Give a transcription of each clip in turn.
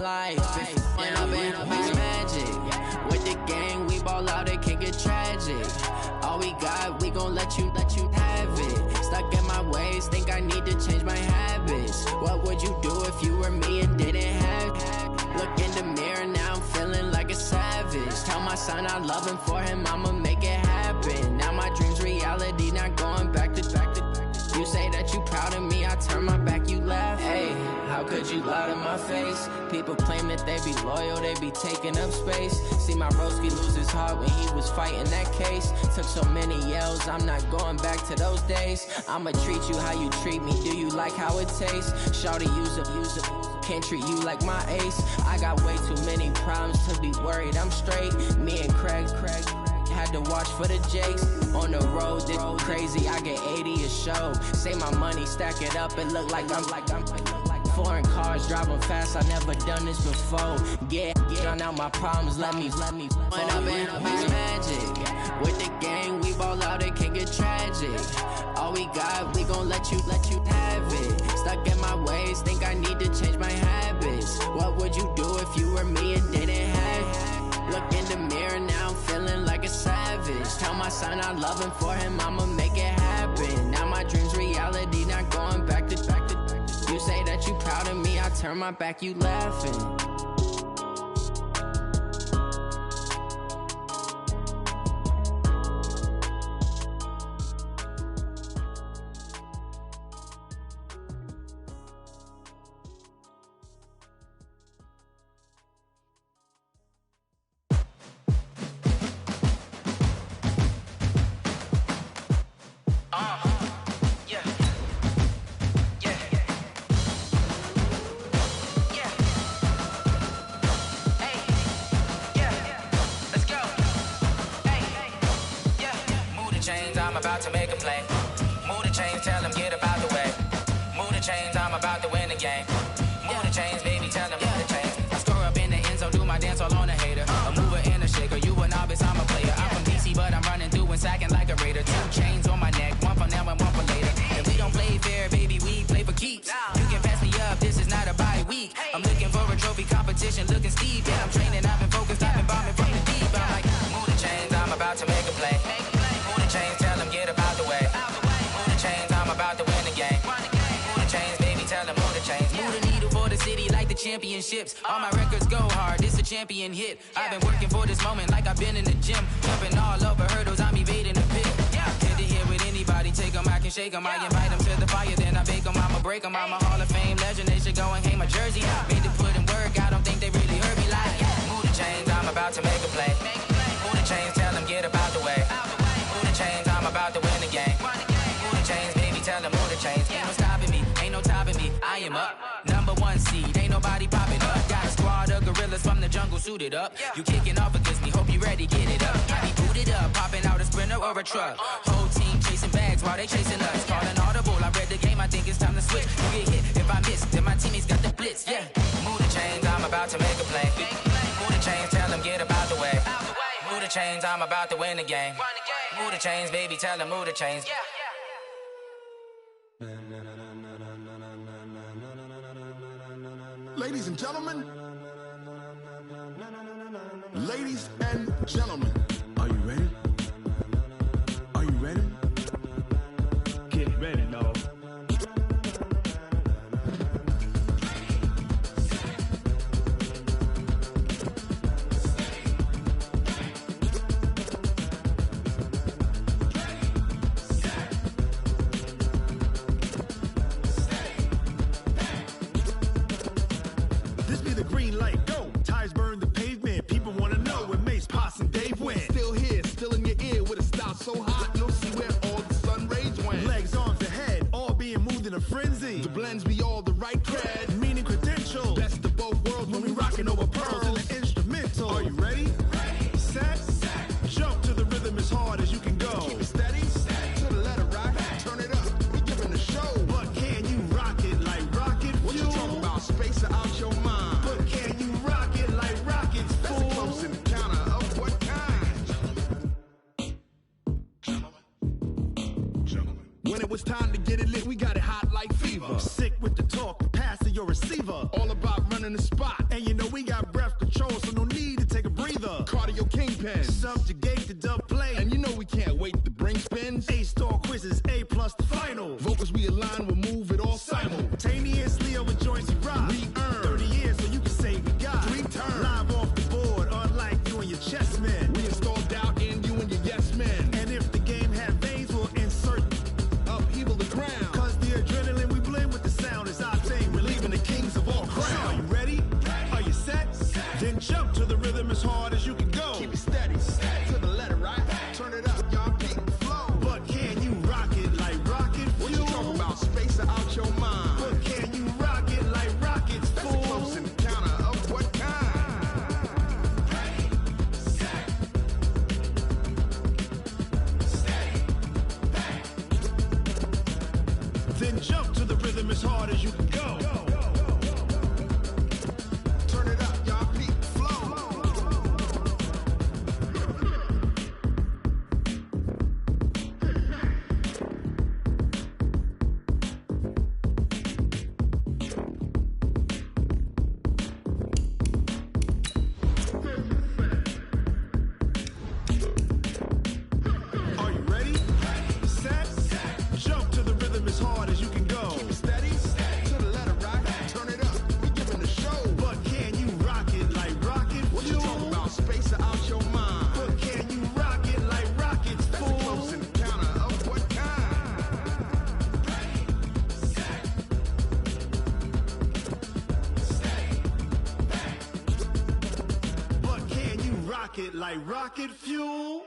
life. When I've been up is magic. With the gang, we ball out, it can get tragic. All we got, we gon' let you have it. Stuck in my ways, think I need to change my habits. What would you do if you were me and didn't have it? Look in the mirror, now I'm feeling like a savage. Tell my son I love him, for him I'ma make it happen. Now my dream's reality, not going back to. You say that you proud of me, I turn my back, you laugh. Hey, how could you lie to my face? People claim that they be loyal, they be taking up space. See my broski lose his heart when he was fighting that case. Took so many yells, I'm not going back to those days. I'ma treat you how you treat me, do you like how it tastes? Shawty, use it. Can't treat you like my ace. I got way too many problems to be worried, I'm straight. Me and Craig had to watch for the Jakes. On the road, this crazy, I get 80 a show. Say my money, stack it up, it look like I'm foreign cars, driving fast, I never done this before. Get drown out my problems, let me When I've been up is magic. With the gang, we ball out, it can get tragic. All we got, we gon' let you have it. Stuck in my ways, think I need to change my habits. What would you do if you were me and didn't have it? Look in the mirror, now I'm feeling like a savage. Tell my son I love him, for him I'ma make it happen. Now my dream's reality, not going back to. You say that you proud of me, I turn my back, you laughing. I'm about to make a play. Move the chains, tell them get up out the way. Move the chains, I'm about to win the game. Move the chains, baby, tell them move the chains. I score up in the end zone, do my dance all on a hater. A mover and a shaker, you a novice, I'm a player. I'm from DC, but I'm running through and sacking like a raider. 2 chains on my neck, one for now and one for later. And we don't play fair, baby, we play for keeps. You can pass me up, this is not a bye week. I'm looking for a trophy competition, looking steep. Yeah, I'm training, I've been focused, I've been bombing from the deep. I'm like, move the chains, I'm about to make a play. Move the chains, tell them get up out the way. Move the chains, I'm about to win the game. Move the chains, baby, tell them move the chains. Move the needle for the city like the championships. All my records go hard, this a champion hit. I've been working for this moment like I've been in the gym. Jumping all over hurdles, I'm evading the pit. Head to head with anybody, take them, I can shake them. I invite them to the fire, then I bake them, I'ma break them. I'm a Hall of Fame legend, they should go and hang my jersey. Made to put in work, I don't think they really heard me like. Move the chains, I'm about to make a play. Move the chains, tell them get up out the way. Move the chains, I'm about to win the game. Move the chains, baby, tell them move the chains. Ain't no stopping me, ain't no topping me, I am up. #1 seed, ain't nobody popping up. Got a squad of gorillas from the jungle suited up. You kicking off against me, hope you ready, get it up. I be booted up, popping out a Sprinter or a truck. Whole team chasing bags while they chasing us. Calling audible, I read the game, I think it's time to switch. You get hit, if I miss, then my teammates got the blitz, yeah. Move the chains, I'm about to make a play. Move the chains, tell them get up out the way. Move the chains, I'm about to win the game. Move the chains, baby, tell them move the chains. Ladies and gentlemen, ladies and gentlemen, are you ready? Are you ready? Get ready, dog. So hot, you'll see where all the sun rays went. Legs, arms, ahead, all being moved in a frenzy. The blends be all the right cred, meaning credentials. Best of both worlds when we rocking over pearls in the instrumental. Are you ready? Ready. Set. Jump to the rhythm as hard as you can go. Keep it steady. To the letter rock. Turn it up. We giving the show. But can you rock it like rocket fuel? What you talking about? Space out your mind. But can you rock it like rockets, fool? That's a close encounter of what kind? When it was time to get it lit, we got it hot like fever. Sick with the talk, pass to your receiver. All about running running the spot. And you know we got breath control, so no need to take a breather. Cardio kingpin, subjugate the dub play. And you know we can't wait to bring spins. A-star quizzes, A+ the final. Vocals we align, we'll move it all simultaneously over joints we rock. We earn 30 years, so you can say we got 3 turns. Live off the board, unlike you and your chess men. We install doubt in you and your yes men. And if the game had veins, we'll insert upheaval the ground. Cause the adrenaline we blend with the sound is our thing. We're leaving the kings of all crowns. So are you ready? Are you set? Then jump to the rhythm as hard as you can go. Keep it steady, to the letter, right? Turn it up, y'all, keep the flow. But can you rock it like rocket fuel? What you talking about? Space out your mind. But can you rock it like rockets, fool? That's a close encounter of what kind? Ready, set, steady, back. Then jump to the rhythm as hard as you can go. Turn it up, y'all, keep the flow. Are you ready? Set, jump to the rhythm as hard as you can go. Keep it steady, to the letter, right? Turn it up, we giving the show. But can you rock it like rocket fuel? What you talking about? Space out your mind. But can you rock it like rockets, fool? That's a close encounter of what kind? Ready, set, steady, back. But can you rock it like rocket fuel?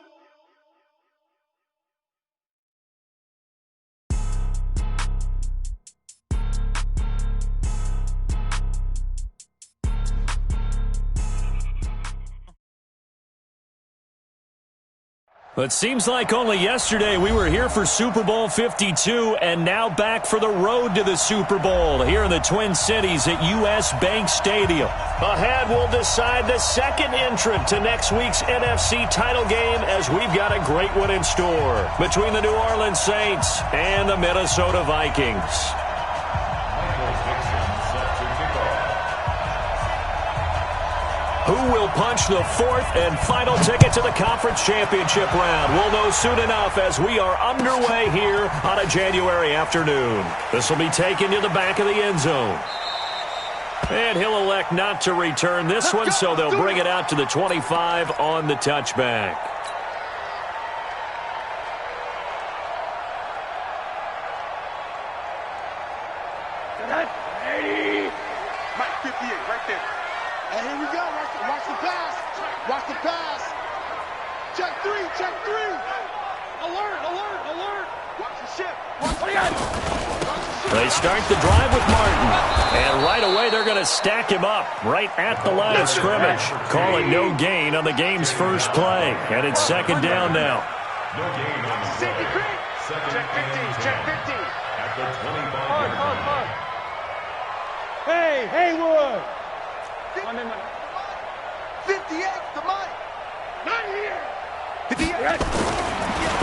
It seems like only yesterday we were here for Super Bowl 52 and now back for the road to the Super Bowl here in the Twin Cities at US Bank Stadium. Ahead, we'll decide the second entrant to next week's NFC title game as we've got a great one in store between the New Orleans Saints and the Minnesota Vikings. Who will punch the fourth and final ticket to the conference championship round? We'll know soon enough as we are underway here on a January afternoon. This will be taken to the back of the end zone. And he'll elect not to return this one, so they'll bring it out to the 25 on the touchback. Mike 58, right there. And here we go. Watch the pass. Watch the pass. Check three. Check three. Alert, alert, alert. Watch the ship. Watch the ship. They start the drive with Martin. And right away, they're going to stack him up right at the line of scrimmage. Call it no gain on the game's first play. And it's second down now. No gain on the safety creek. Check 15. Check 15. At the 25. Hey, Haywood. 58 to Mike. Not here. 58.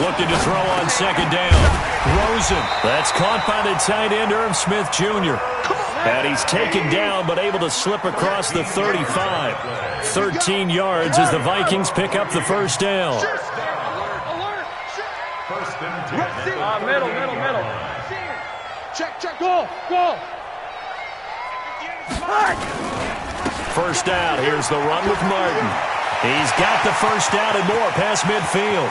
Looking to throw on second down. Rosen. That's caught by the tight end, Irv Smith Jr. And he's taken down but able to slip across the 35. 13 yards as the Vikings pick up the first down. First and 10. Middle. Check. Go. First down. Here's the run with Martin. He's got the first down and more past midfield.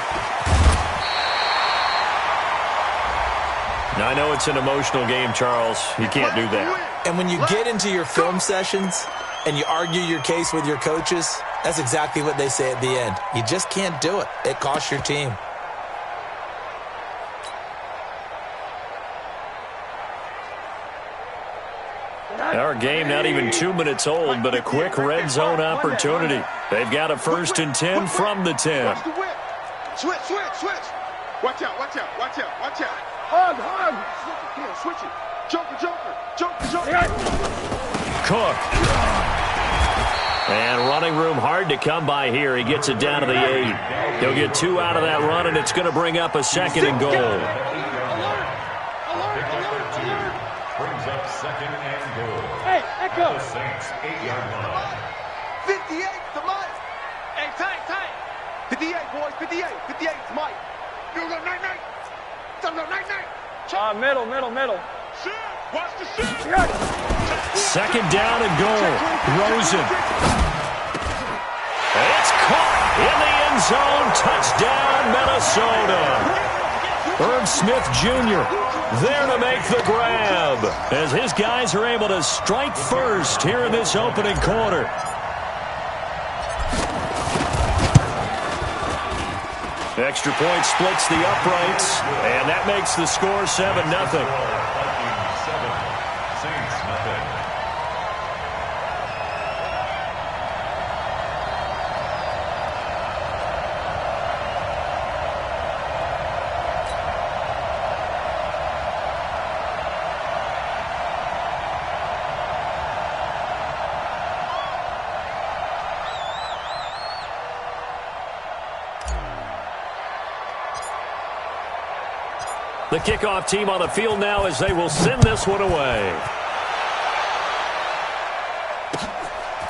Now, I know it's an emotional game, Charles. You can't do that. And when you get into your film sessions and you argue your case with your coaches, that's exactly what they say at the end. You just can't do it. It costs your team. Our game not even 2 minutes old, but a quick red zone opportunity. They've got a first and 10 from the 10. Watch the whip. Switch. Watch out. Hug. Come on, switch it. Joker. Cook. And running room hard to come by here. He gets it down to the 8. He'll get 2 out of that run, and it's going to bring up a second and goal. Alert. Brings up second and goal. Hey, Echo. Saints 8-yard line. 58, the Mike. Hey, tight. 58, boys, 58. 58, it's Mike. You go night. Some go night. Middle. Shit, watch the shit. Second down and goal. Rosen. It's caught in the end zone. Touchdown, Minnesota. Herb Smith Jr. there to make the grab as his guys are able to strike first here in this opening quarter. Extra point splits the uprights, and that makes the score 7-0. Saints nothing. The kickoff team on the field now as they will send this one away.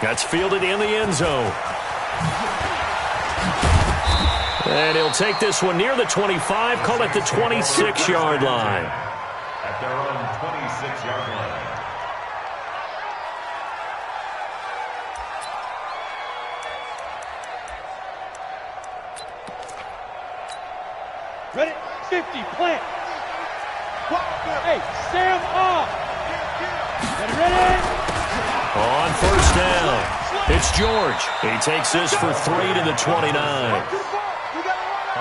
That's fielded in the end zone. And he'll take this one near the 25, call it the 26-yard line. At their own 26-yard line. Ready? 50, plant. Hey, Sam off. Ready? On first down, it's George. He takes this for 3 to the 29.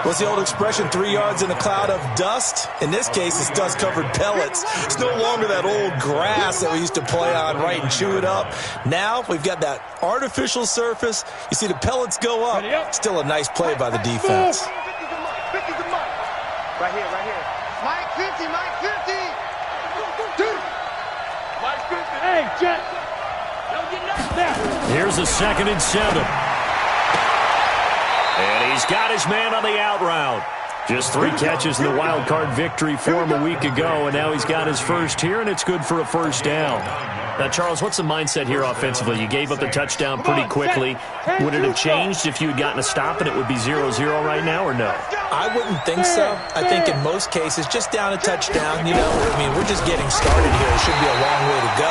What's the old expression, 3 yards in a cloud of dust? In this case, it's dust-covered pellets. It's no longer that old grass that we used to play on, right, and chew it up. Now we've got that artificial surface. You see the pellets go up. Still a nice play by the defense. Right here. Mike 50. Dude. Mike 50. Hey, Jet. Don't get knocked down. Here's a 2nd and 7. And he's got his man on the out route. Just 3 catches in the wild card victory for him a week ago, and now he's got his first here, and it's good for a first down. Now, Charles, what's the mindset here offensively? You gave up the touchdown pretty quickly. Would it have changed if you had gotten a stop and it would be 0-0 right now, or no? I wouldn't think so. I think in most cases, just down a touchdown, we're just getting started here. It should be a long way to go.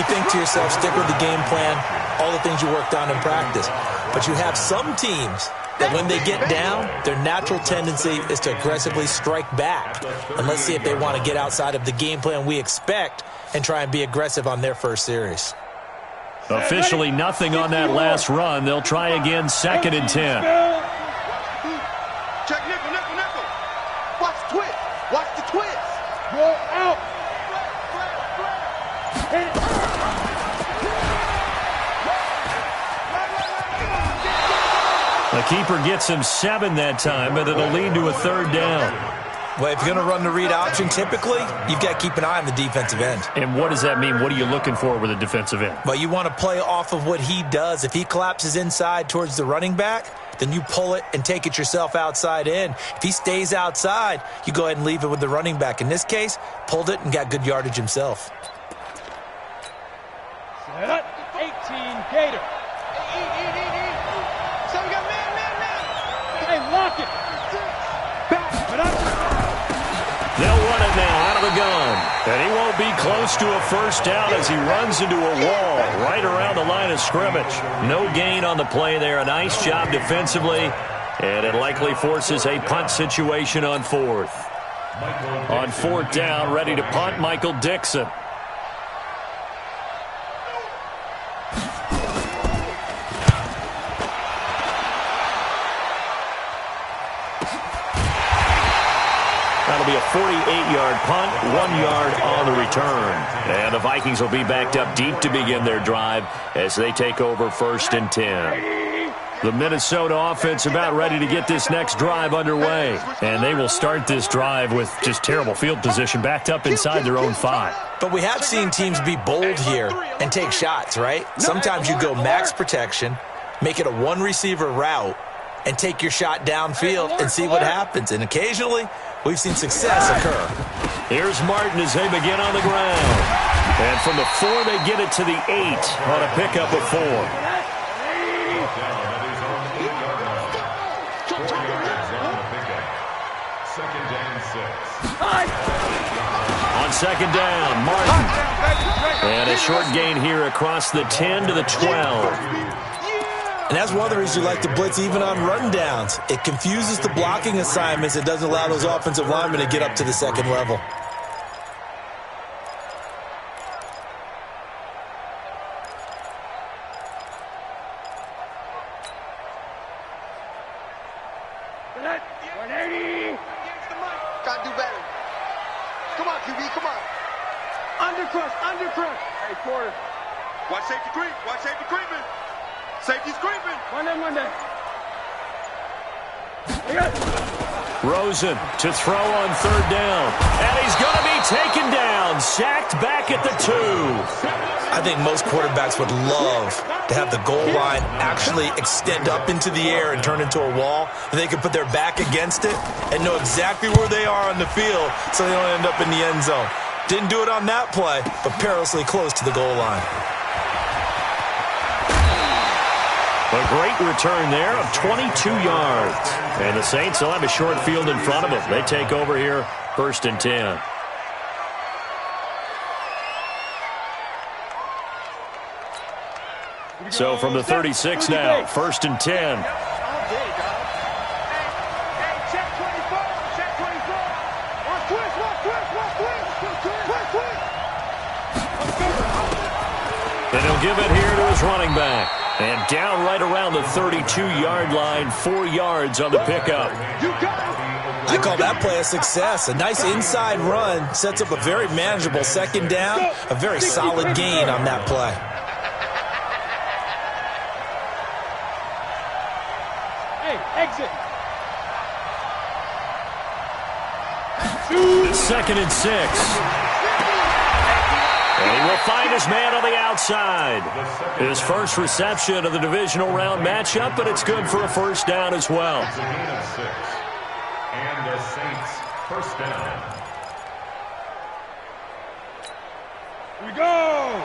You think to yourself, stick with the game plan, all the things you worked on in practice. But you have some teams that when they get down, their natural tendency is to aggressively strike back. And let's see if they want to get outside of the game plan we expect and try and be aggressive on their first series. Officially nothing on that last run. They'll try again, 2nd and 10. Check nickel. Watch the twist. Watch the twist. Roll out. Hit it. The keeper gets him 7 that time, but it'll lead to a 3rd down. Well, if you're going to run the read option, typically, you've got to keep an eye on the defensive end. And what does that mean? What are you looking for with a defensive end? Well, you want to play off of what he does. If he collapses inside towards the running back, then you pull it and take it yourself outside in. If he stays outside, you go ahead and leave it with the running back. In this case, pulled it and got good yardage himself. Set 18, Gator. So we got man. Hey, lock it. They'll run it now out of the gun. And he won't be close to a first down as he runs into a wall right around the line of scrimmage. No gain on the play there. A nice job defensively. And it likely forces a punt situation on 4th. On 4th down, ready to punt, Michael Dixon. That'll be a 48-yard punt, 1 yard on the return. And the Vikings will be backed up deep to begin their drive as they take over 1st and 10. The Minnesota offense about ready to get this next drive underway. And they will start this drive with just terrible field position, backed up inside their own 5. But we have seen teams be bold here and take shots, right? Sometimes you go max protection, make it a 1-receiver route, and take your shot downfield and see what happens. And occasionally, we've seen success occur. Here's Martin as they begin on the ground. And from the 4, they get it to the 8 on a pickup of 4. Down at his own 8-yard line. 4 yards on the pickup. Second down, 6. On second down, Martin. And a short gain here across the 10 to the 12. And that's one of the reasons you like to blitz even on rundowns. It confuses the blocking assignments. It doesn't allow those offensive linemen to get up to the second level. Gotta do better. Come on, QB, come on. Undercrush, undercrush. Hey, quarter. Watch safety creep. Watch safety creeping. Safety's creeping. Monday. Rosen to throw on third down. And he's going to be taken down. Sacked back at the 2. I think most quarterbacks would love to have the goal line actually extend up into the air and turn into a wall. And they can put their back against it and know exactly where they are on the field so they don't end up in the end zone. Didn't do it on that play, but perilously close to the goal line. A great return there of 22 yards. And the Saints will have a short field in front of them. They take over here, 1st and 10. So from the 36 now, 1st and 10. Hey, check 24. Check 24. One twist. And he'll give it here to his running back. And down right around the 32-yard line, 4 yards on the pickup. I call that play a success. A nice inside run sets up a very manageable second down. A very solid gain on that play. Hey, exit. 2nd and 6. And he will find his man on the outside. His first reception of the divisional round matchup, but it's good for a first down as well. It's a gain of 6. And the Saints, first down. Here we go.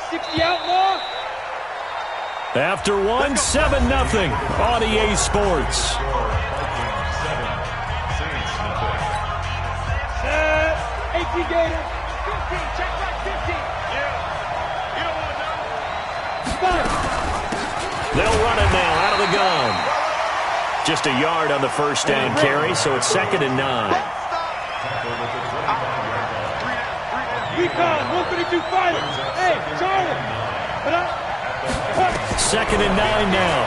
60 outlaw. After 1, 7-0 on EA Sports. Saints, nothing. 18 Gator. 15, check back 15. Yeah. You don't want to know. 5. They'll run it now out of the gun. Just a yard on the first down carry, so it's 2nd and 9. Recon, 132 fighter. Hey, Charlie. 2nd and 9 now.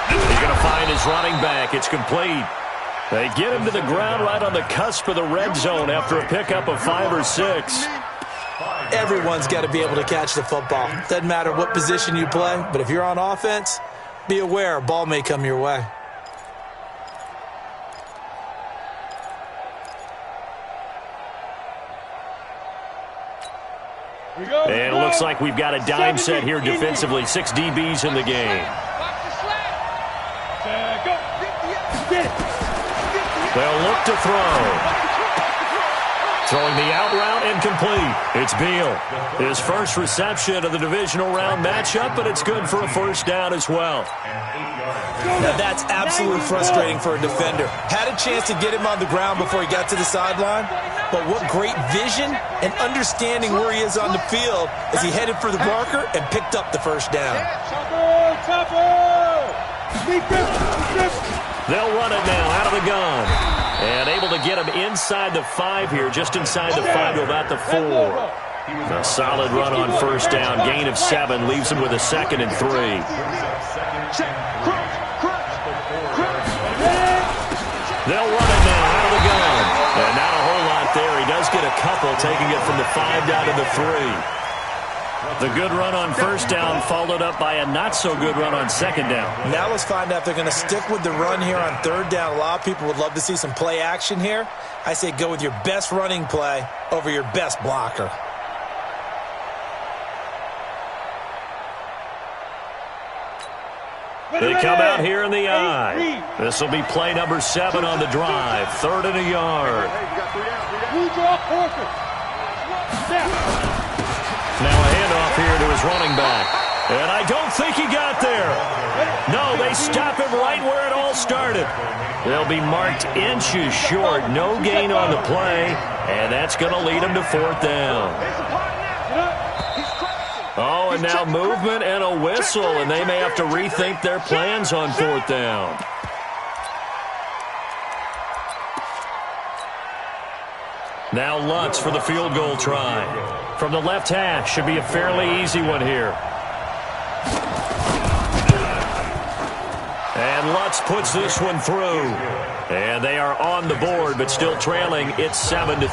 He's going to find his running back. It's complete. They get him to the ground right on the cusp of the red zone after a pickup of 5 or 6. Everyone's got to be able to catch the football. Doesn't matter what position you play, but if you're on offense, be aware a ball may come your way. And it looks like we've got a dime set here defensively. 6 DBs in the game. Go. Get it. They'll look to throw. Throwing the out route incomplete. It's Beal. His first reception of the divisional round matchup, but it's good for a first down as well. Now that's absolutely frustrating for a defender. Had a chance to get him on the ground before he got to the sideline, but what great vision and understanding where he is on the field as he headed for the marker and picked up the first down. They'll run it now out of the gun. And able to get him inside the 5 here, just inside the 5 to about the 4. A solid run on first down, gain of 7, leaves him with a 2nd and 3. They'll run it now out of the gun. And not a whole lot there. He does get a couple, taking it from the 5 down to the 3. The good run on first down followed up by a not-so-good run on second down. Now let's find out if they're going to stick with the run here on third down. A lot of people would love to see some play action here. I say go with your best running play over your best blocker. They come out here in the eye. This will be play number 7 on the drive. 3rd and a yard. Blue draw, Parker. Now a handoff here to his running back. And I don't think he got there. No, they stop him right where it all started. They'll be marked inches short. No gain on the play. And that's going to lead him to 4th down. Oh, and now movement and a whistle. And they may have to rethink their plans on 4th down. Now Lutz for the field goal try. From the left hash, should be a fairly easy one here. And Lutz puts this one through. And they are on the board, but still trailing. It's 7-3.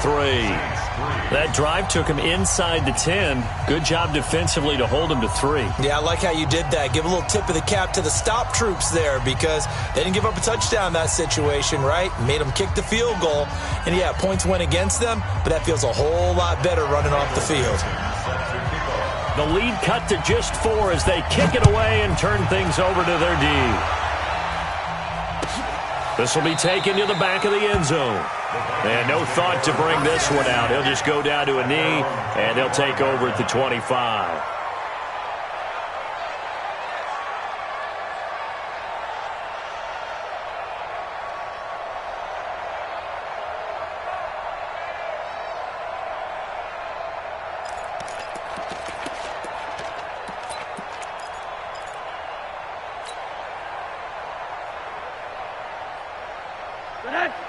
That drive took him inside the 10. Good job defensively to hold him to 3. Yeah, I like how you did that. Give a little tip of the cap to the stop troops there because they didn't give up a touchdown in that situation, right? Made them kick the field goal. And, yeah, points went against them, but that feels a whole lot better running off the field. The lead cut to just 4 as they kick it away and turn things over to their D. This will be taken to the back of the end zone. And no thought to bring this one out. He'll just go down to a knee, and they'll take over at the 25.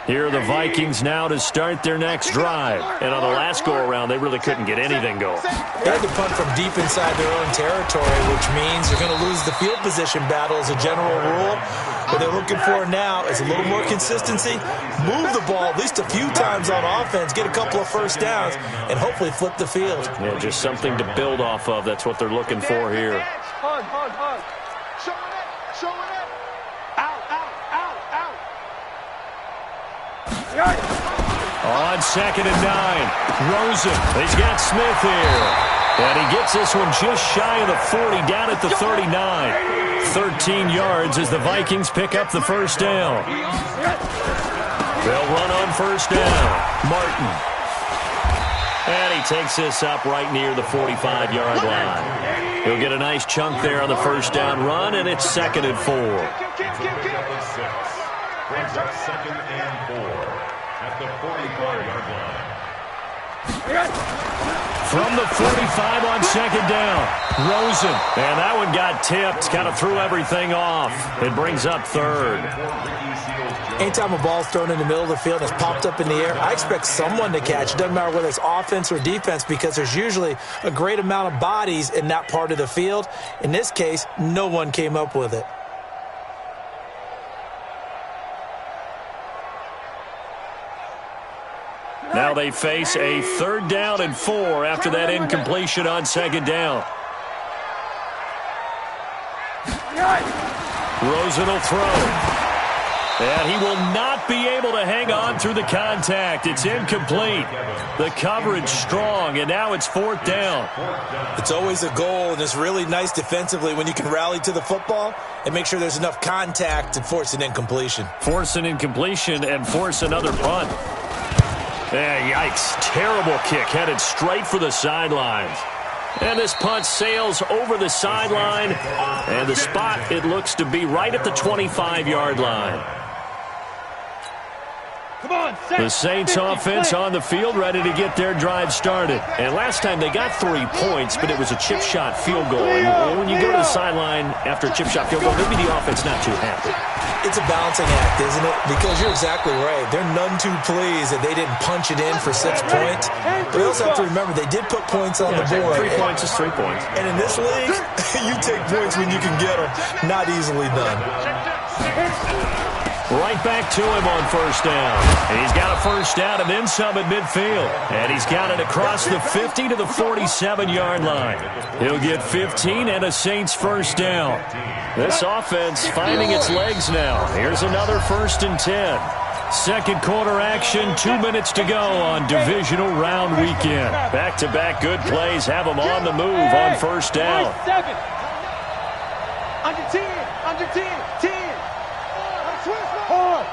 Here are the Vikings now to start their next drive. And on the last go-around, they really couldn't get anything going. They had to punt from deep inside their own territory, which means they're going to lose the field position battle as a general rule. What they're looking for now is a little more consistency, move the ball at least a few times on offense, get a couple of first downs, and hopefully flip the field. Yeah, just something to build off of. That's what they're looking for here. Hug. Showing it. Out. On 2nd and 9, Rosen. He's got Smith here. And he gets this one just shy of the 40, down at the 39. 13 yards as the Vikings pick up the first down. They'll run on first down. Martin. And he takes this up right near the 45-yard line. He'll get a nice chunk there on the first down run, and it's 2nd and 4. Brings up 2nd and 4 at the 45-yard line. From the 45 on 2nd down, Rosen. And that one got tipped, kind of threw everything off. It brings up 3rd. Anytime a ball's thrown in the middle of the field and it's popped up in the air, I expect someone to catch. It doesn't matter whether it's offense or defense because there's usually a great amount of bodies in that part of the field. In this case, no one came up with it. Now they face a 3rd down and 4 after that incompletion on 2nd down. Rosen will throw. And he will not be able to hang on through the contact. It's incomplete. The coverage strong, and now it's 4th down. It's always a goal, and it's really nice defensively when you can rally to the football and make sure there's enough contact to force an incompletion. Force an incompletion and force another punt. Yikes. Terrible kick headed straight for the sidelines. And this punt sails over the sideline. And the spot, it looks to be right at the 25-yard line. The Saints offense on the field ready to get their drive started. And last time they got 3 points, but it was a chip shot field goal. And when you go to the sideline after a chip shot field goal, maybe the offense not too happy. It's a balancing act, isn't it? Because you're exactly right. They're none too pleased that they didn't punch it in for 6 points. But we also have to remember they did put points on the board. 3 points is 3 points. And in this league, you take points when you can get them. Not easily done. Right back to him on first down. And he's got a first down and then some at midfield. And he's got it across the 50 to the 47-yard line. He'll get 15 and a Saints first down. This offense finding its legs now. Here's another 1st and 10. Second quarter action, 2 minutes to go on divisional round weekend. Back-to-back good plays have them on the move on first down. Under 10, 10. Hard.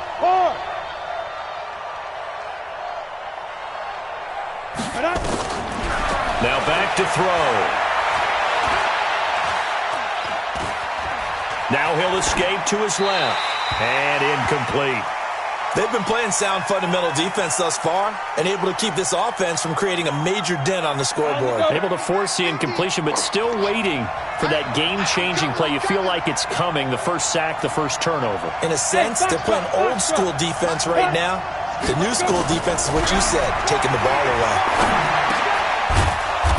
Now back to throw. Now he'll escape to his left. And incomplete. They've been playing sound fundamental defense thus far and able to keep this offense from creating a major dent on the scoreboard. Able to force the incompletion, but still waiting for that game-changing play. You feel like it's coming, the first sack, the first turnover. In a sense, they're playing old-school defense right now. The new school defense is what you said, taking the ball away.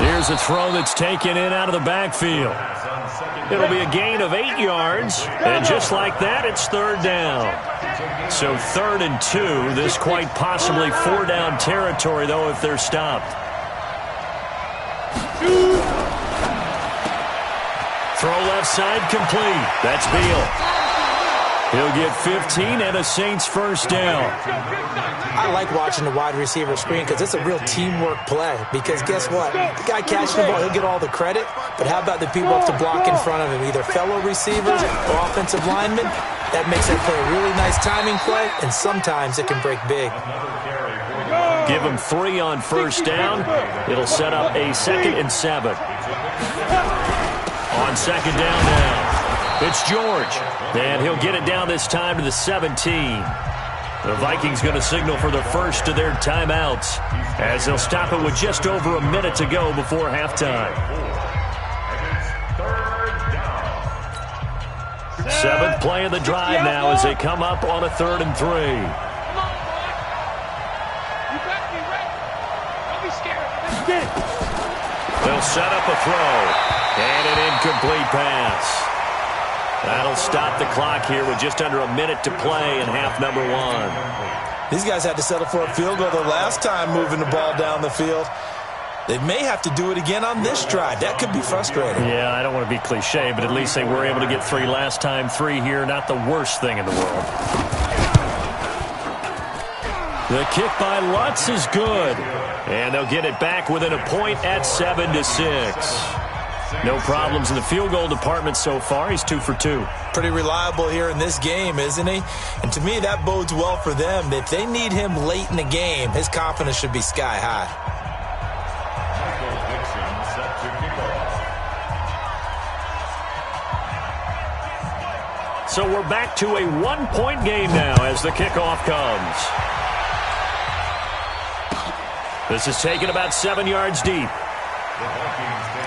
Here's a throw that's taken in out of the backfield. It'll be a gain of 8 yards, and just like that, it's third down. So 3rd and 2, this quite possibly 4-down territory, though, if they're stopped. Throw left side complete. That's Beal. He'll get 15 and a Saints first down. I like watching the wide receiver screen because it's a real teamwork play. Because guess what? The guy catching the ball, he'll get all the credit. But how about the people up to block in front of him, either fellow receivers or offensive linemen? That makes that play a really nice timing play, and sometimes it can break big. Give him 3 on first down. It'll set up a 2nd and 7. On 2nd down now, it's George. And he'll get it down this time to the 17. The Vikings going to signal for the first of their timeouts as they'll stop it with just over a minute to go before halftime. 7th play of the drive now as they come up on a 3rd and 3. They'll set up a throw and an incomplete pass. That'll stop the clock here with just under a minute to play in half number 1. These guys had to settle for a field goal the last time moving the ball down the field. They may have to do it again on this drive. That could be frustrating. Yeah, I don't want to be cliche, but at least they were able to get 3 last time. 3 here, not the worst thing in the world. The kick by Lutz is good. And they'll get it back within a point at 7-6. No problems in the field goal department so far. He's 2 for 2. Pretty reliable here in this game, isn't he? And to me, that bodes well for them. If they need him late in the game, his confidence should be sky high. So we're back to a 1-point game now as the kickoff comes. This is taken about 7 yards deep.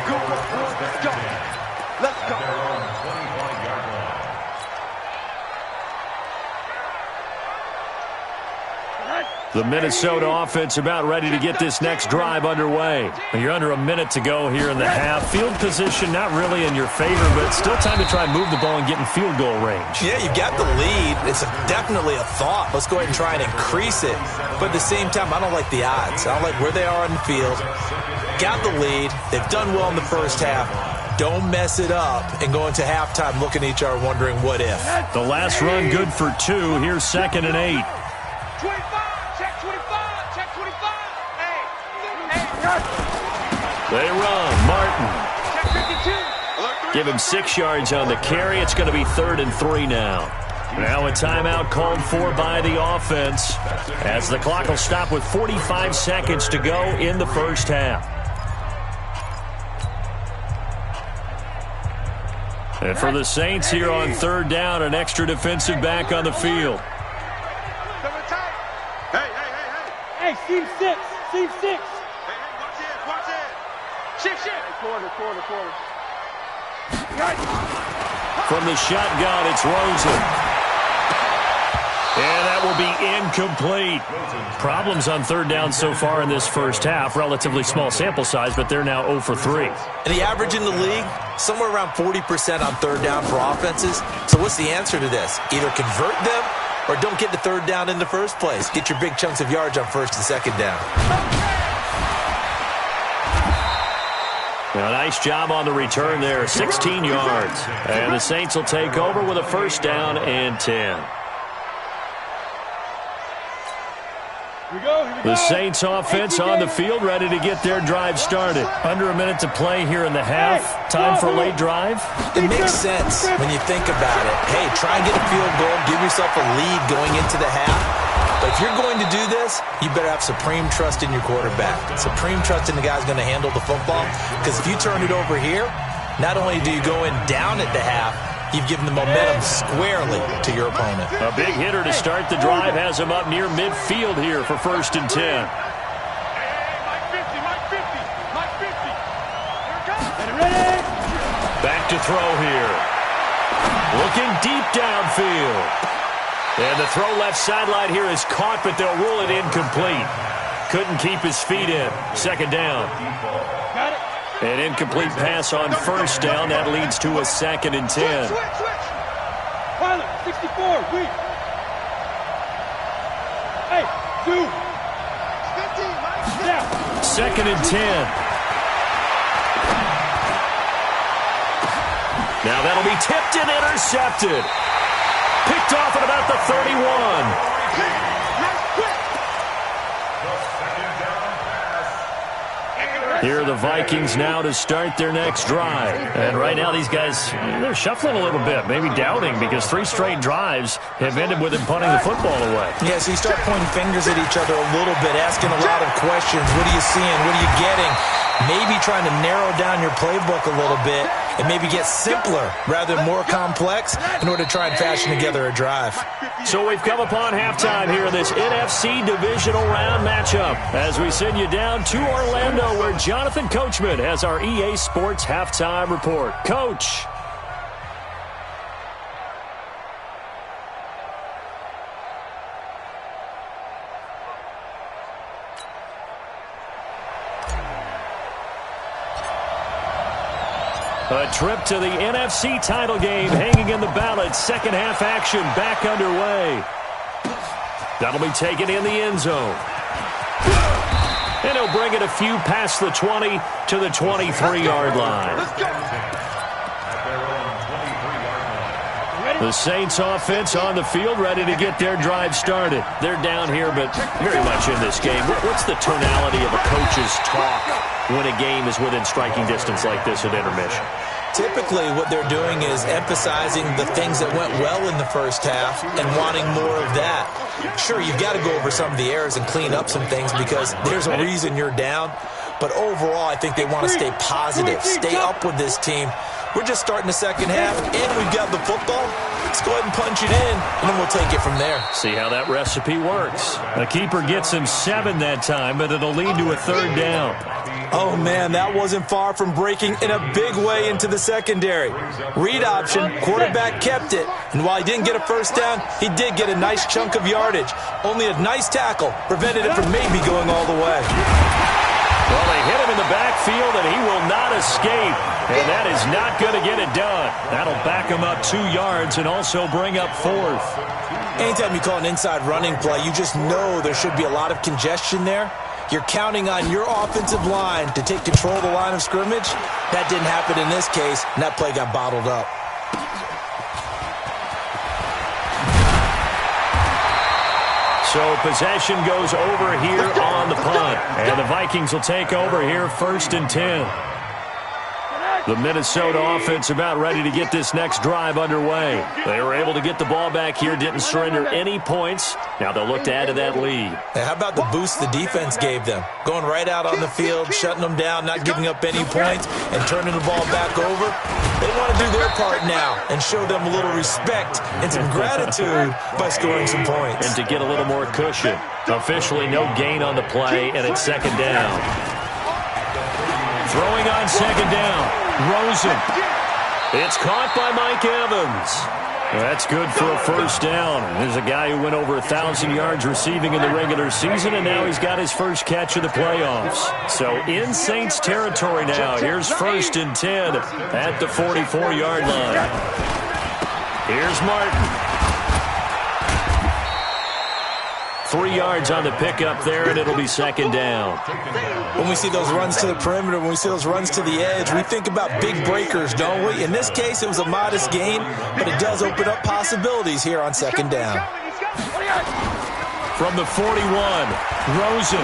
Go, go, let's go. Let's go. The Minnesota offense about ready to get this next drive underway. You're under a minute to go here in the half. Field position not really in your favor, but it's still time to try and move the ball and get in field goal range. Yeah, you've got the lead. It's definitely a thought. Let's go ahead and try and increase it. But at the same time, I don't like the odds. I don't like where they are on the field. Got the lead. They've done well in the first half. Don't mess it up and go into halftime looking at each other wondering what if. The last run good for 2. Here's 2nd and 8. 25, check 25, check 25. Hey. They run. Martin. Check 52. Give him 6 yards on the carry. It's going to be 3rd and 3 now. Now a timeout called for by the offense as the clock will stop with 45 seconds to go in the first half. And for the Saints here on 3rd down, an extra defensive back on the field. Hey, seam 6, seam 6. Hey, watch it. Shift. Quarter. From the shotgun, it's Rosen. And that will be incomplete. Problems on 3rd down so far in this first half. Relatively small sample size, but they're now 0 for 3. And the average in the league, somewhere around 40% on 3rd down for offenses. So what's the answer to this? Either convert them or don't get to 3rd down in the first place. Get your big chunks of yards on 1st and 2nd down. Now, nice job on the return there, 16 yards. And the Saints will take over with a 1st down and 10. The Saints offense on the field ready to get their drive started. Under a minute to play here in the half. Time for a late drive. It makes sense when you think about it. Hey, try and get a field goal. Give yourself a lead going into the half. But If you're going to do this, you better have supreme trust in your quarterback. Supreme trust in the guy's going to handle the football. Because if you turn it over here, not only do you go in down at the half, you've given the momentum squarely to your opponent. A big hitter to start the drive has him up near midfield here for 1st and 10. Back to throw here. Looking deep downfield. And the throw left sideline here is caught, but they'll rule it incomplete. Couldn't keep his feet in. 2nd down. An incomplete pass on 1st down. That leads to a 2nd and 10. Pilot, 64, weak. Hey, 2. 2nd and 10. Now that'll be tipped and intercepted. Picked off at about the 31. Here are the Vikings now to start their next drive. And right now these guys, they're shuffling a little bit, maybe doubting, because 3 straight drives have ended with them punting the football away. Yeah, so you start pointing fingers at each other a little bit, asking a lot of questions. What are you seeing? What are you getting? Maybe trying to narrow down your playbook a little bit and maybe get simpler rather than more complex in order to try and fashion together a drive. So we've come upon halftime here in this NFC divisional round matchup as we send you down to Orlando where Jonathan Coachman has our EA Sports halftime report. Coach. A trip to the NFC title game hanging in the balance. Second half action back underway. That'll be taken in the end zone. And he'll bring it a few past the 20 to the 23-yard line. The Saints offense on the field ready to get their drive started. They're down here, but very much in this game. What's the tonality of a coach's talk when a game is within striking distance like this at intermission? Typically, what they're doing is emphasizing the things that went well in the first half and wanting more of that. Sure, you've got to go over some of the errors and clean up some things because there's a reason you're down. But overall, I think they want to stay positive, stay up with this team. We're just starting the second half, and we've got the football. Let's go ahead and punch it in, and then we'll take it from there. See how that recipe works. The keeper gets him 7 that time, but it'll lead to a 3rd down. Oh, man, that wasn't far from breaking in a big way into the secondary. Read option, quarterback kept it, and while he didn't get a 1st down, he did get a nice chunk of yardage. Only a nice tackle prevented it from maybe going all the way. Well, they hit him in the backfield, and he will not escape. And that is not going to get it done. That'll back him up 2 yards and also bring up 4th. Anytime you call an inside running play, you just know there should be a lot of congestion there. You're counting on your offensive line to take control of the line of scrimmage. That didn't happen in this case, and that play got bottled up. So possession goes over here on the punt. And the Vikings will take over here 1st and 10. The Minnesota offense about ready to get this next drive underway. They were able to get the ball back here, didn't surrender any points. Now they'll look to add to that lead. Hey, how about the boost the defense gave them? Going right out on the field, shutting them down, not giving up any points, and turning the ball back over. They want to do their part now and show them a little respect and some gratitude by scoring some points. And to get a little more cushion. Officially no gain on the play, and it's 2nd down. Throwing on 2nd down. Rosen. It's caught by Mike Evans. That's good for a 1st down. There's a guy who went over 1,000 yards receiving in the regular season, and now he's got his first catch of the playoffs. So in Saints territory now. Here's 1st and 10 at the 44-yard line. Here's Martin. 3 yards on the pickup there, and it'll be 2nd down. When we see those runs to the perimeter, when we see those runs to the edge, we think about big breakers, don't we? In this case, it was a modest gain, but it does open up possibilities here on 2nd down. From the 41, Rosen.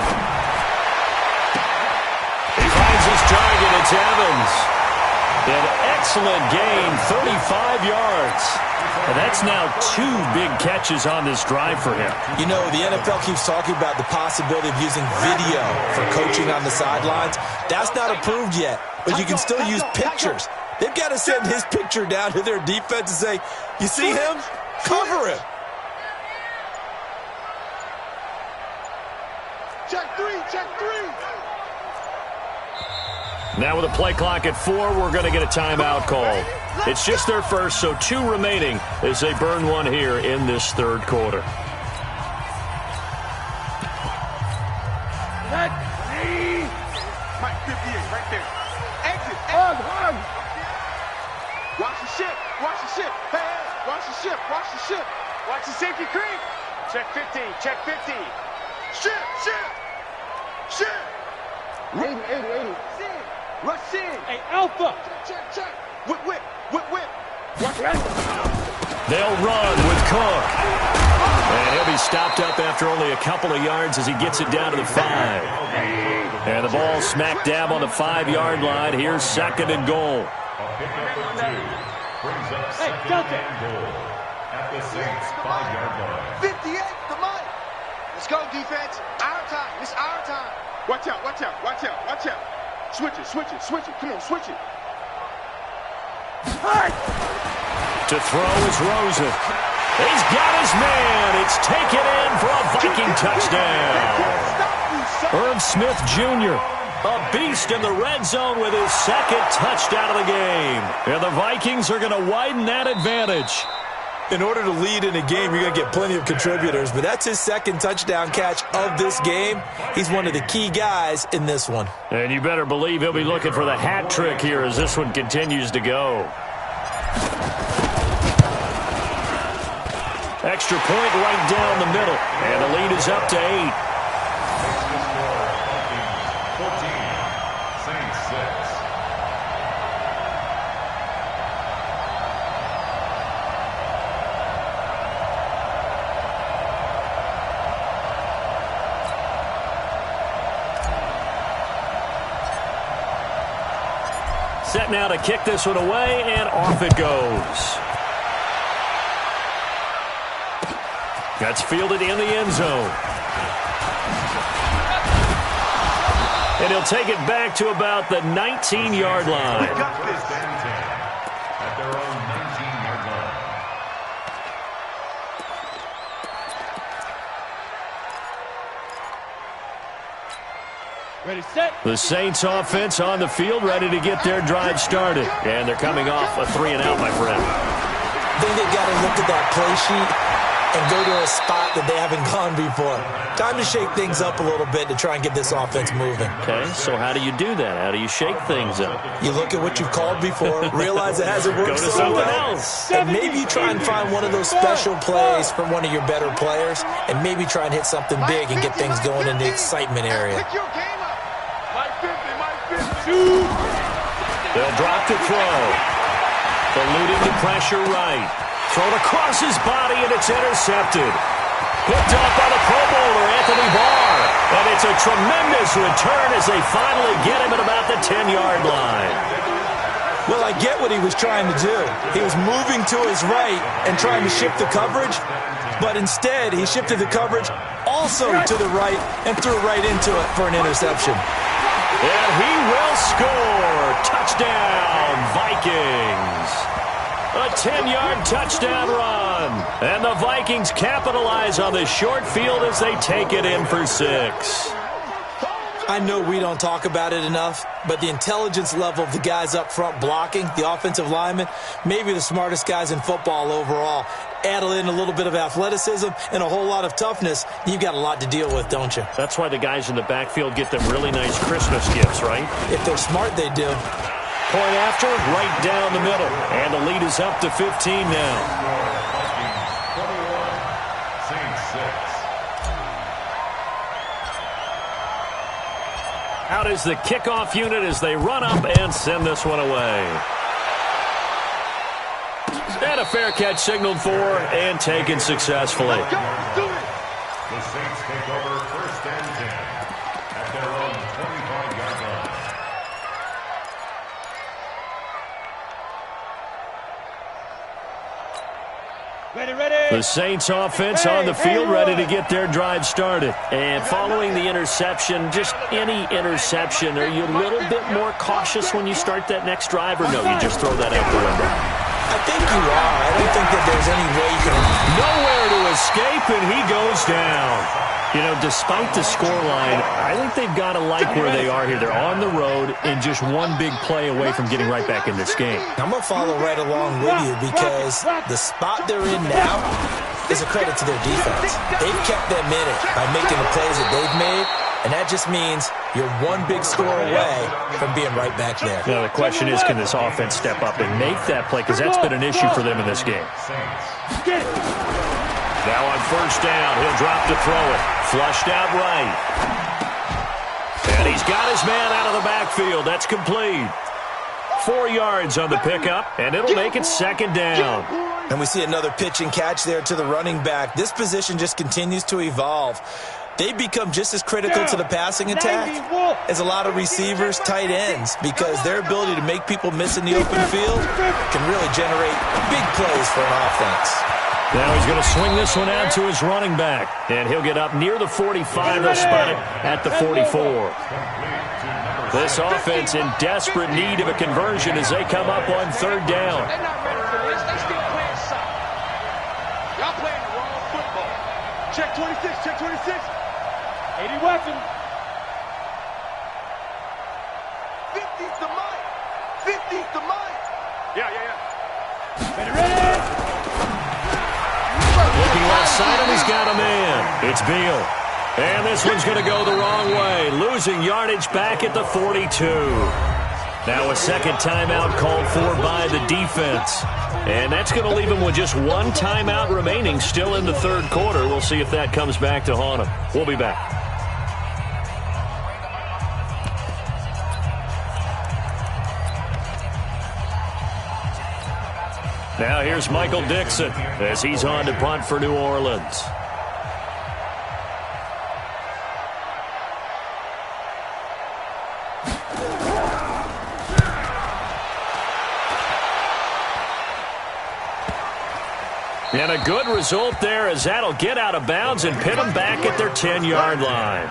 He finds his target. It's Evans. An excellent gain, 35 yards. And that's now 2 big catches on this drive for him. You know, the NFL keeps talking about the possibility of using video for coaching on the sidelines. That's not approved yet, but you can still use pictures. They've got to send his picture down to their defense and say, you see him? Cover him. Check 3, check 3. Now with a play clock at 4, we're going to get a timeout call. It's just their first, so 2 remaining as they burn one here in this third quarter. Mike 58, right there. Exit. Hug. Watch the ship. Watch the ship. Hey, watch the ship. Watch the ship. Watch the safety creep. Check 15. Check 15. Ship. 80. Rush in. Hey, Alpha. Check. Whip. Watch that. They'll run with Cook. And he'll be stopped up after only a couple of yards as he gets it down to the 5. And the ball smack dab on the 5-yard line. Here's 2nd and goal. Brings up second and goal at the Saints 5-yard line. 58, come on. Let's go, defense. Our time. It's our time. Watch out. Switch it. Come on, switch it. To throw is Rosen. He's got his man. It's taken in for a Viking touchdown. Irv Smith Jr., a beast in the red zone with his 2nd touchdown of the game. And the Vikings are going to widen that advantage. In order to lead in a game, you're going to get plenty of contributors, but that's his 2nd touchdown catch of this game. He's one of the key guys in this one. And you better believe he'll be looking for the hat trick here as this one continues to go. Extra point right down the middle, and the lead is up to 8. Set now to kick this one away, and off it goes. That's fielded in the end zone. And he'll take it back to about the 19-yard line. At their own 19-yard line. Ready, set. The Saints offense on the field, ready to get their drive started. And they're coming off a 3-and-out, my friend. I think they've got to look at that play sheet and go to a spot that they haven't gone before. Time to shake things up a little bit to try and get this offense moving. Okay, so how do you do that? How do you shake things up? You look at what you've called before, realize it hasn't worked Go to so something well, else. and maybe you try and find one of those special plays from one of your better players, and maybe try and hit something big and get things going in the excitement area. Pick your game up. Mike 50. They'll drop to throw. Eluding the pressure right. Thrown across his body, and it's intercepted. Picked up by the Pro Bowler, Anthony Barr. And it's a tremendous return as they finally get him at about the 10-yard line. Well, I get what he was trying to do. He was moving to his right and trying to shift the coverage, but instead he shifted the coverage also to the right and threw right into it for an interception. And he will score. Touchdown, Vikings. A 10-yard touchdown run. And the Vikings capitalize on the short field as they take it in for 6. I know we don't talk about it enough, but the intelligence level of the guys up front blocking, the offensive linemen, maybe the smartest guys in football overall. Add in a little bit of athleticism and a whole lot of toughness, you've got a lot to deal with, don't you? That's why the guys in the backfield get them really nice Christmas gifts, right? If they're smart, they do. Point after, right down the middle. And the lead is up to 15 now. Out is the kickoff unit as they run up and send this one away. And a fair catch signaled for and taken successfully. The Saints take over 1st and 10 at their own 25-yard line. The Saints offense on the field, ready to get their drive started. And following the interception, just any interception, are you a little bit more cautious when you start that next drive, or no, you just throw that out the window? I think you are. I don't think that there's any way you can... Nowhere to escape, and he goes down. You know, despite the scoreline, I think they've got to like where they are here. They're on the road and just one big play away from getting right back in this game. I'm going to follow right along with you because the spot they're in now is a credit to their defense. They've kept them in it by making the plays that they've made, and that just means you're one big score away from being right back there. Now, the question is, can this offense step up and make that play? Because that's been an issue for them in this game. Now on first down, he'll drop to throw it. Flushed out right. And he's got his man out of the backfield. That's complete. 4 yards on the pickup, and it'll make it second down. And we see another pitch and catch there to the running back. This position just continues to evolve. They become just as critical to the passing attack as a lot of receivers, tight ends, because their ability to make people miss in the open field can really generate big plays for an offense. Now he's going to swing this one out to his running back, and he'll get up near the 45. They'll spot it at the 44. This offense in desperate need of a conversion as they come up on third down. They're not ready for this. They still playing soft. Y'all playing the wrong football. Check 26, check 26. 80 weapon. 50's the mic. 50's the mic. Yeah. Ready. Looking left side, and he's got a man. It's Beal. And this one's going to go the wrong way, losing yardage back at the 42. Now a second timeout called for by the defense. And that's going to leave him with just one timeout remaining still in the third quarter. We'll see if that comes back to haunt him. We'll be back. Now here's Michael Dixon as he's on to punt for New Orleans. And a good result there as that'll get out of bounds and pin them back at their 10-yard line.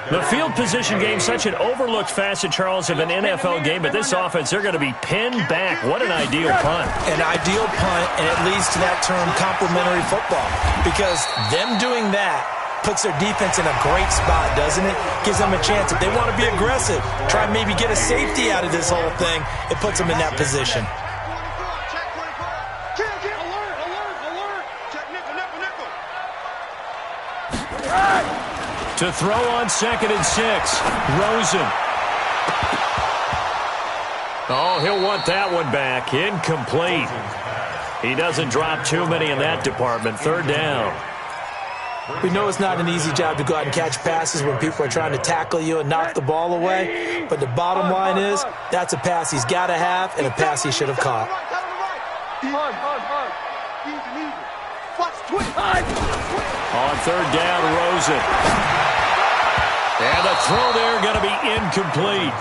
The field position game, such an overlooked facet, Charles, of an NFL game, but this offense, they're going to be pinned back. What an ideal punt. An ideal punt, and it leads to that term complementary football, because them doing that puts their defense in a great spot, doesn't it? Gives them a chance. If they want to be aggressive, try and maybe get a safety out of this whole thing, it puts them in that position. To throw on 2nd and 6, Rosen. Oh, he'll want that one back. Incomplete. He doesn't drop too many in that department. Third down. We know it's not an easy job to go out and catch passes when people are trying to tackle you and knock the ball away. But the bottom line is, that's a pass he's got to have and a pass he should have caught. On third down, Rosen. And the throw there going to be incomplete.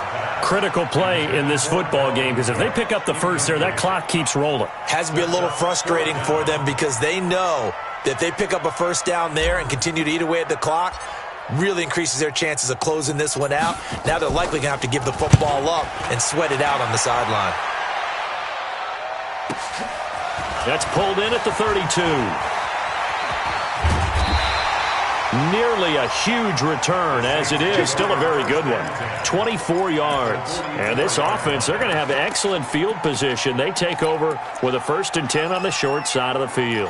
Critical play in this football game, because if they pick up the first there, that clock keeps rolling. Has to be a little frustrating for them because they know that if they pick up a first down there and continue to eat away at the clock, really increases their chances of closing this one out. Now they're likely going to have to give the football up and sweat it out on the sideline. That's pulled in at the 32. Nearly a huge return, as it is. Still a very good one. 24 yards. And this offense, they're going to have excellent field position. They take over with a 1st and 10 on the short side of the field.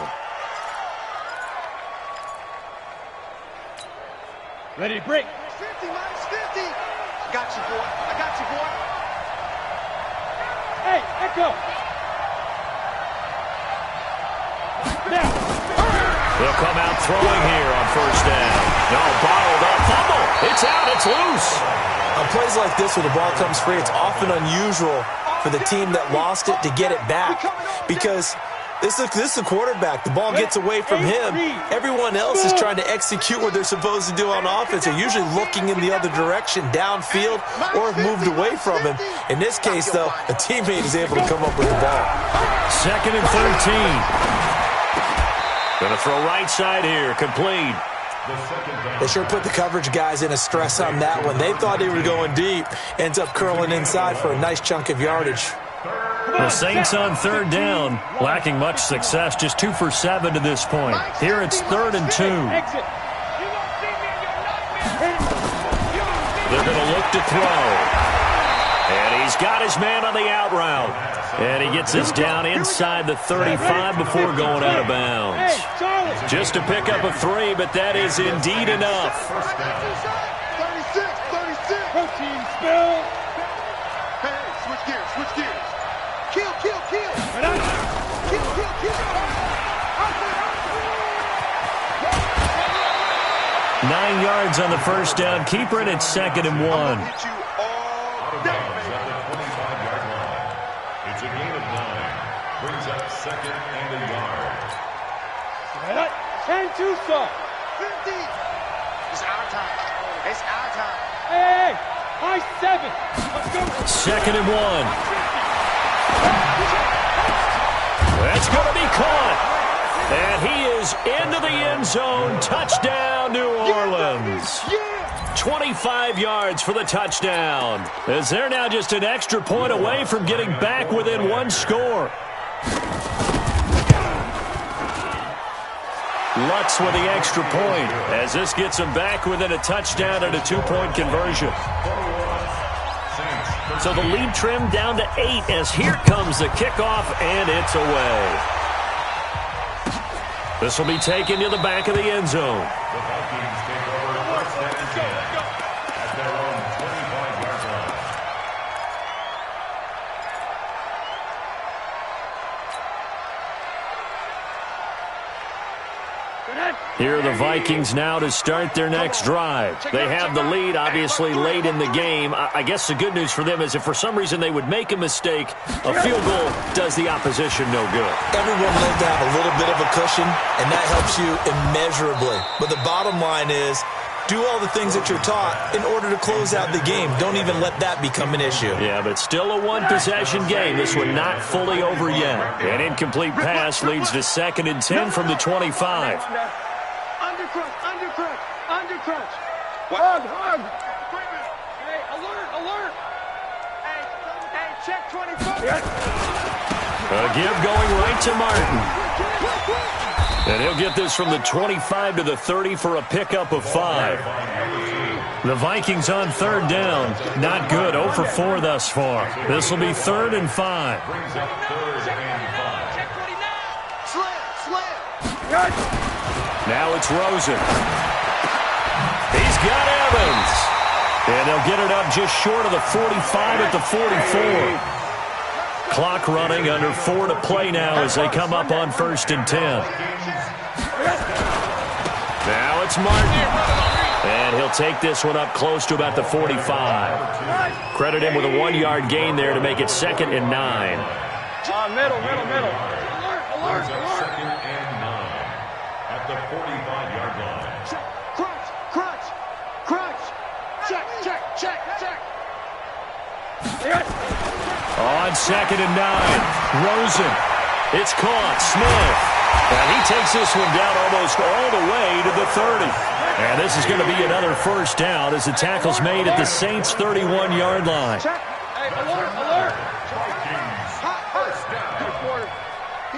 Ready to break. 50, minus 50. I got you, boy. I got you, boy. Hey, Echo. Now. He'll come out throwing here on first down. No, bottled up. Fumble. It's out. It's loose. On plays like this where the ball comes free, it's often unusual for the team that lost it to get it back, because this is the quarterback. The ball gets away from him. Everyone else is trying to execute what they're supposed to do on offense. They're usually looking in the other direction, downfield, or have moved away from him. In this case, though, a teammate is able to come up with the ball. 2nd and 13. Going to throw right side here. Complete. They sure put the coverage guys in a stress on that one. They thought they were going deep. Ends up curling inside for a nice chunk of yardage. The Saints on third down, lacking much success, just 2 for 7 to this point. Here it's 3rd and 2. They're going to look to throw. And he's got his man on the out route. And he gets this down inside the 35 before going out of bounds. Just to pick up a 3, but that is indeed enough. 36. Protein spill. Hey, switch gears. Kill. Kill. 9 yards on the first down. Keeper it at 2nd and 1. Out of bounds at the 25-yard line. It's a gain of 9. Brings up 2nd and a yard. 10 Tucson. 50. It's our time. Hey, high 7. Let's go. 2nd and 1. That's going to be caught. And he is into the end zone. Touchdown, New Orleans. 25 yards for the touchdown. As they're now just an extra point away from getting back within 1 score. Lutz with the extra point as this gets them back within a touchdown and a 2-point conversion. So the lead trimmed down to 8 as here comes the kickoff, and it's away. This will be taken to the back of the end zone. The Vikings take over 1st and 10 at their own 25-yard line. Here are the Vikings now to start their next drive. They have the lead, obviously, late in the game. I guess the good news for them is if for some reason they would make a mistake, a field goal does the opposition no good. Everyone loved to have a little bit of a cushion, and that helps you immeasurably. But the bottom line is, do all the things that you're taught in order to close out the game. Don't even let that become an issue. Yeah, but still a one-possession game. This one not fully over yet. An incomplete pass leads to 2nd and 10 from the 25. Undercrunch. Hug. Hey, alert. Hey, check 24. A give going right to Martin. And he'll get this from the 25 to the 30 for a pickup of 5. The Vikings on 3rd down. Not good. 0 for 4 thus far. This will be 3rd and 5. Brings up 3rd and 5. Check 29. Slam. Now it's Rosen. He's got Evans. And they'll get it up just short of the 45 at the 44. Clock running, under 4 to play now as they come up on 1st and 10. Now it's Martin. And he'll take this one up close to about the 45. Credit him with a 1-yard gain there to make it 2nd and 9. Middle. Alert. 2nd and 9 at the 45-yard line. Crunch. Check. On 2nd and 9, Rosen. It's caught. Smith. And he takes this one down almost all the way to the 30. And this is going to be another 1st down as the tackle's made at the Saints' 31-yard line. Hey, alert. Vikings, 1st down.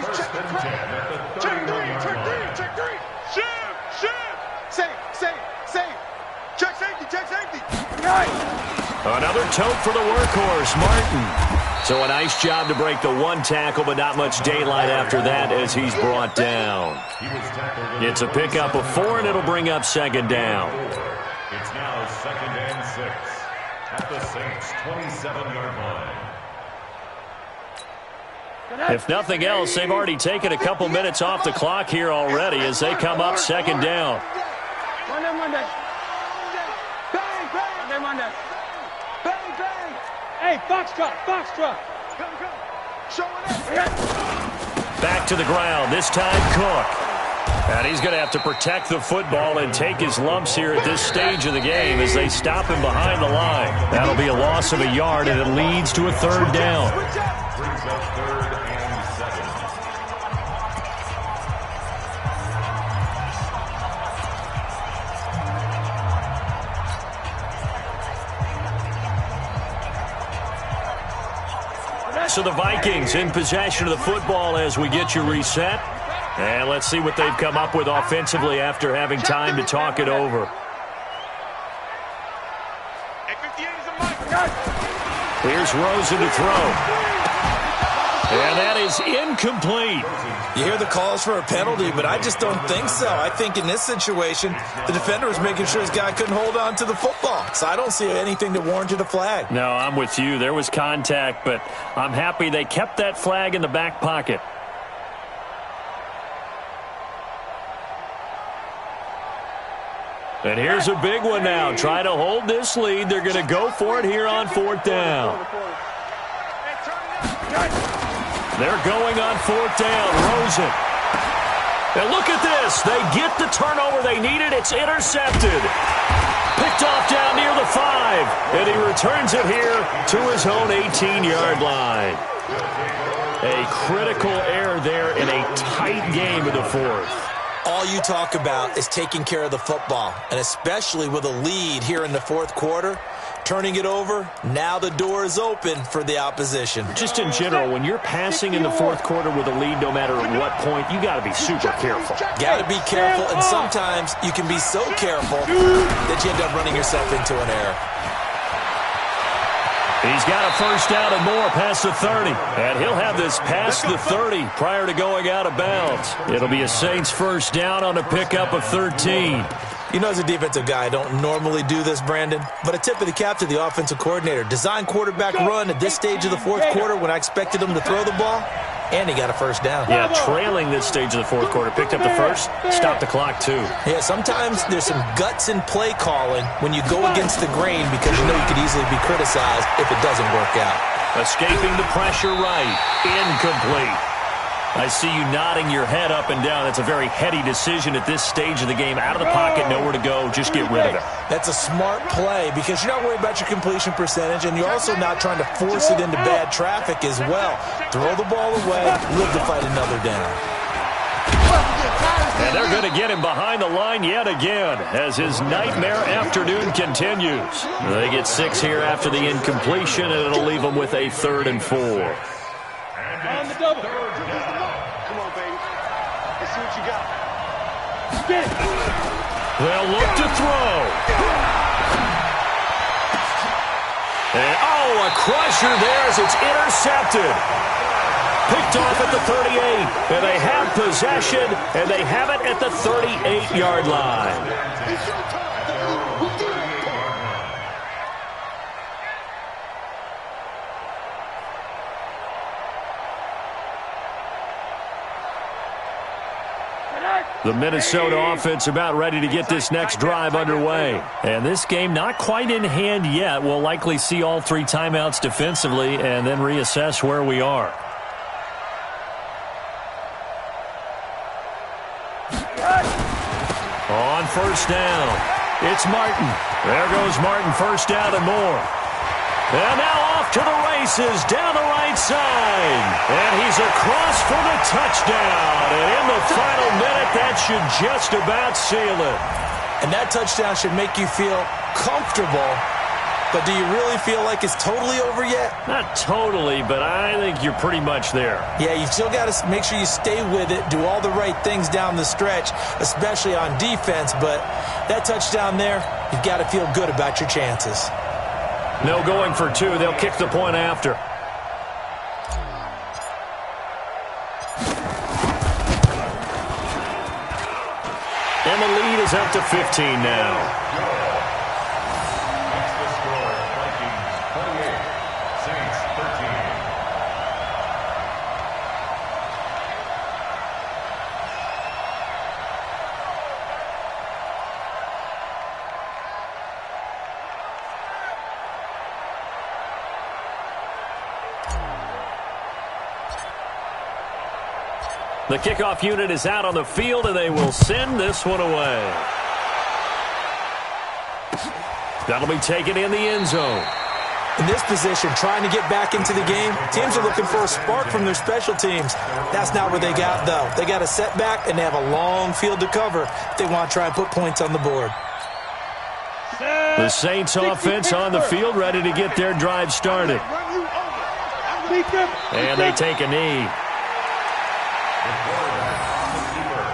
1st and 10 at the 31-yard line. Check 3. Shim. Safe. Check safety. Another tote for the workhorse, Martin. So a nice job to break the 1 tackle, but not much daylight after that as he's brought down. It's a pickup of 4, and it'll bring up 2nd down. It's now 2nd and 6 at the Saints' 27-yard line. If nothing else, they've already taken a couple minutes off the clock here already as they come up 2nd down. Monday. Bang. Hey, Foxtrot. Go. Showing up. Back to the ground, this time Cook. And he's going to have to protect the football and take his lumps here at this stage of the game as they stop him behind the line. That'll be a loss of a yard, and it leads to a 3rd down. Brings up 3rd and 7. So the Vikings in possession of the football as we get you reset. And let's see what they've come up with offensively after having time to talk it over. Here's Rosen to throw. And that is incomplete. You hear the calls for a penalty, but I just don't think so. I think in this situation, the defender was making sure his guy couldn't hold on to the football. So I don't see anything that warranted a flag. No, I'm with you. There was contact, but I'm happy they kept that flag in the back pocket. And here's a big one now. Try to hold this lead. They're going to go for it here on 4th down. They're going on 4th down. Rosen. And look at this. They get the turnover they needed. It's intercepted. Picked off down near the 5. And he returns it here to his own 18-yard line. A critical error there in a tight game in the 4th. All you talk about is taking care of the football, and especially with a lead here in the 4th quarter, turning it over, now the door is open for the opposition. Just in general, when you're passing in the 4th quarter with a lead, no matter at what point, you got to be super careful. Got to be careful, and sometimes you can be so careful that you end up running yourself into an error. He's got a 1st down and more past the 30. And he'll have this past the 30 prior to going out of bounds. It'll be a Saints 1st down on a pickup of 13. You know, as a defensive guy, I don't normally do this, Brandon, but a tip of the cap to the offensive coordinator. Design quarterback run at this stage of the 4th quarter when I expected him to throw the ball, and he got a 1st down. Yeah, trailing this stage of the 4th quarter. Picked up the 1st, stopped the clock, too. Yeah, sometimes there's some guts in play calling when you go against the grain because you know you could easily be criticized if it doesn't work out. Escaping the pressure right. Incomplete. I see you nodding your head up and down. That's a very heady decision at this stage of the game. Out of the pocket, nowhere to go. Just get rid of it. That's a smart play because you're not worried about your completion percentage, and you're also not trying to force it into bad traffic as well. Throw the ball away, live to fight another down. And they're going to get him behind the line yet again as his nightmare afternoon continues. They get 6 here after the incompletion, and it'll leave them with a 3rd and 4. On the double. Come on, baby. Let's see what you got. Get it. They'll look to throw. And, oh, a crusher there as it's intercepted. Picked off at the 38. And they have possession, and they have it at the 38-yard line. The Minnesota offense about ready to get this next drive underway. And this game not quite in hand yet. We'll likely see all 3 timeouts defensively and then reassess where we are. On 1st down, it's Martin. There goes Martin, 1st down and more. And now off to the races down the right side. And he's across for the touchdown. And in the final minute, that should just about seal it. And that touchdown should make you feel comfortable. But do you really feel like it's totally over yet? Not totally, but I think you're pretty much there. Yeah, you've still got to make sure you stay with it, do all the right things down the stretch, especially on defense. But that touchdown there, you've got to feel good about your chances. No going for 2. They'll kick the point after. And the lead is up to 15 now. That's the score. Vikings 48, Saints 13. The kickoff unit is out on the field, and they will send this one away. That'll be taken in the end zone. In this position, trying to get back into the game, teams are looking for a spark from their special teams. That's not what they got, though. They got a setback, and they have a long field to cover if they want to try and put points on the board. The Saints offense on the field, ready to get their drive started. And they take a knee. The quarterback on the keeper.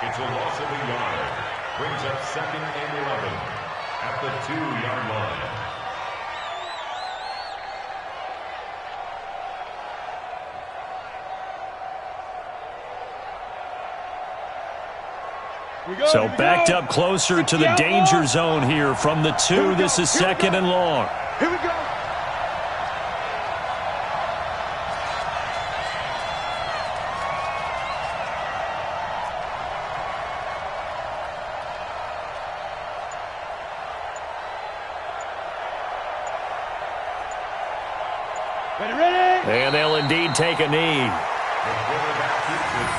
It's a loss of a yard. Brings up 2nd and 11 at the 2-yard line. So backed up closer to the danger zone here from the 2. This is 2nd and long. Here we go. Ready? And they'll indeed take a knee. The quarterback keeps it.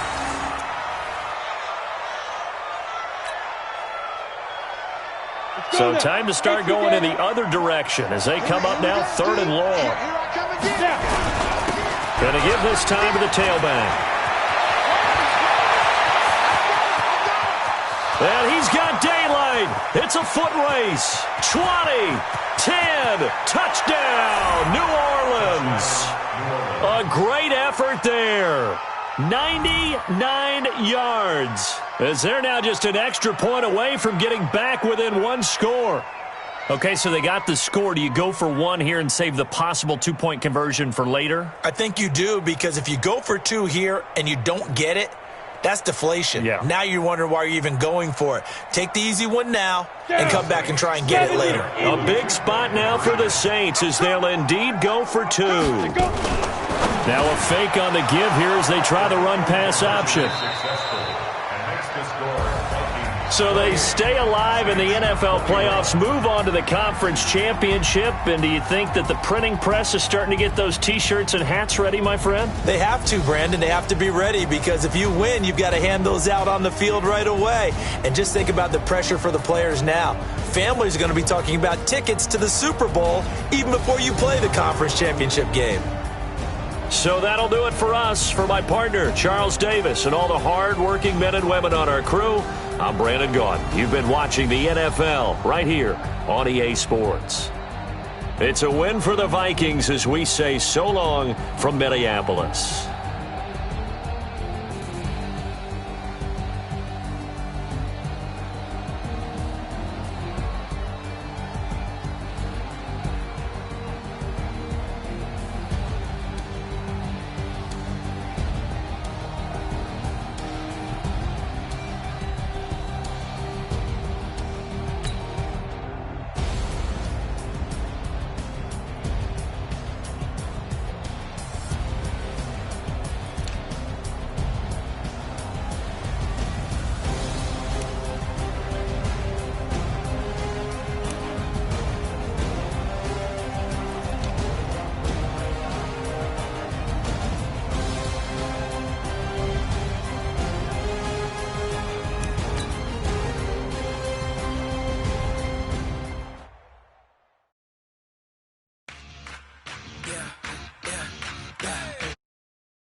So time to start going in the other direction as they come up now 3rd and long. Going to give this time to the tailback. And he's got daylight. It's a foot race. 20, 10, touchdown, New Orleans. A great effort there. 99 yards. As they're now just an extra point away from getting back within 1 score. Okay, so they got the score. Do you go for 1 here and save the possible 2-point conversion for later? I think you do, because if you go for 2 here and you don't get it, that's deflation. Yeah. Now you're wondering why you're even going for it. Take the easy one now and come back and try and get it later. A big spot now for the Saints as they'll indeed go for 2. Now a fake on the give here as they try the run-pass option. So they stay alive in the NFL playoffs, move on to the conference championship. And do you think that the printing press is starting to get those T-shirts and hats ready, my friend? They have to, Brandon. They have to be ready, because if you win, you've got to hand those out on the field right away. And just think about the pressure for the players now. Families are going to be talking about tickets to the Super Bowl even before you play the conference championship game. So that'll do it for us. For my partner, Charles Davis, and all the hard-working men and women on our crew, I'm Brandon Gaudin. You've been watching the NFL right here on EA Sports. It's a win for the Vikings as we say so long from Minneapolis.